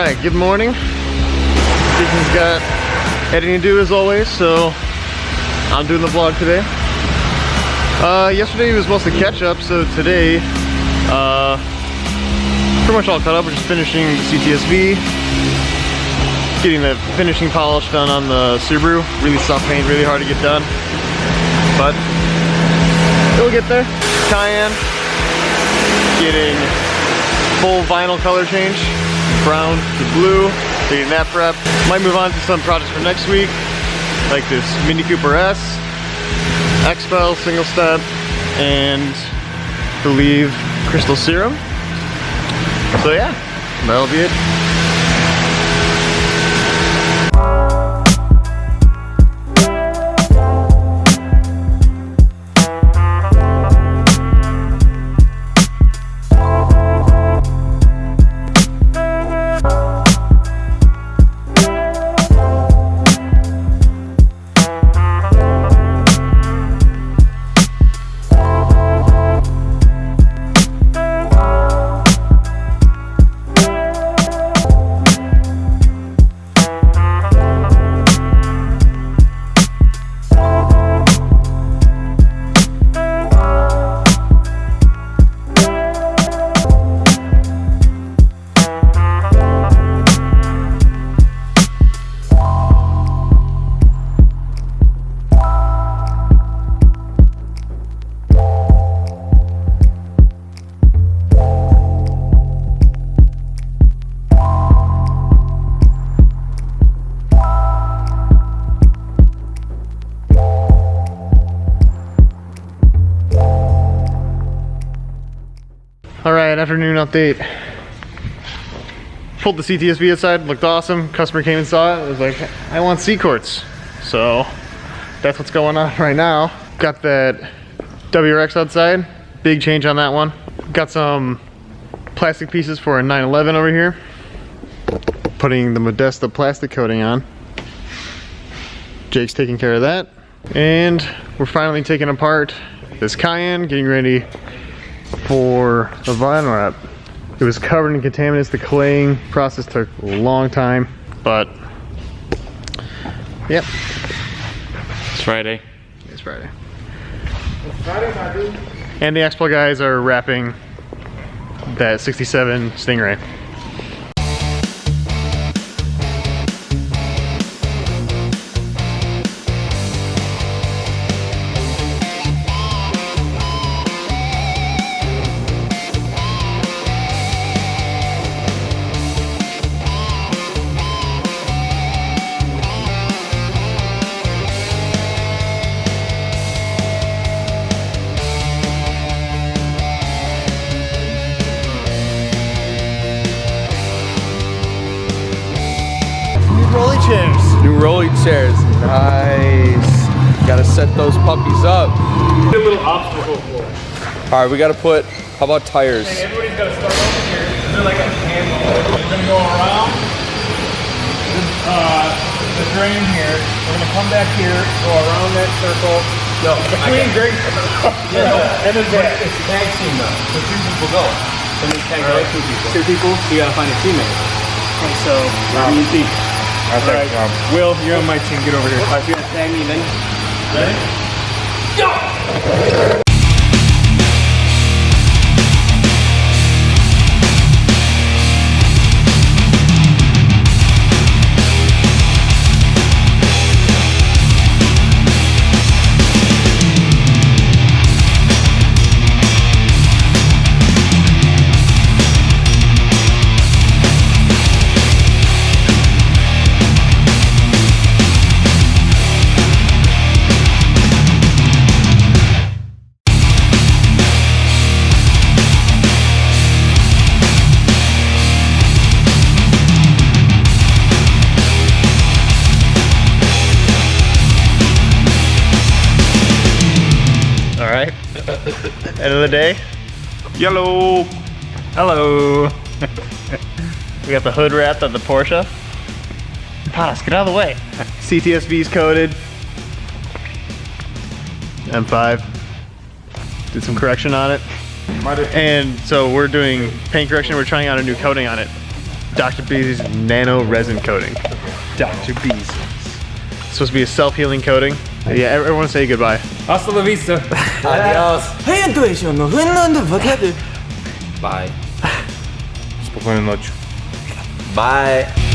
Alright, good morning. Jason's got editing to do as always, so I'm doing the vlog today. Yesterday was mostly catch up, so today, pretty much all caught up. We're just finishing the CTS-V, getting the finishing polish done on the Subaru. Really soft paint, really hard to get done, but it'll get there. Cayenne, getting full vinyl color change, brown to blue, getting that prep. Might move on to some projects for next week, like this Mini Cooper S, X-Pel single step, and I believe Crystal Serum. So yeah, that'll be it. Alright, afternoon update. Pulled the CTS-V outside, looked awesome. Customer came and saw it, was like, I want C-quartz. So that's what's going on right now. Got that WRX outside, big change on that one. Got some plastic pieces for a 911 over here. Putting the Modesta plastic coating on. Jake's taking care of that. And we're finally taking apart this Cayenne, getting ready for the vinyl wrap. It was covered in contaminants. The claying process took a long time, but yep. It's Friday. It's Friday. It's Friday, my dude. And the X-Pel guys are wrapping that 67 Stingray. New rolling chairs, nice. Gotta set those puppies up. A little obstacle course. All right, we gotta put, how about tires? Hey, everybody's gotta start over here. They're like a handle. We're gonna go around the drain here. We're gonna come back here, go around that circle. No, between Greg. Yeah, and then back. It's tag team though. So two people go. And then tag right. Two people. So you gotta find a teammate. Okay, so what do you think? Alright, Will, you're on my team. Get over here. Alright, you're gonna tag me then. Ready? Go! End of the day. Yellow. Hello. We got the hood wrapped on the Porsche. Pass, get out of the way. CTS-V's coated. M5. Did some correction on it. And so we're doing paint correction. We're trying out a new coating on it. Dr. B's nano resin coating. Dr. B's. Supposed to be a self-healing coating. Yeah, everyone say goodbye. Hasta la vista. Adios. Bye. Spokojnej nocy. Bye.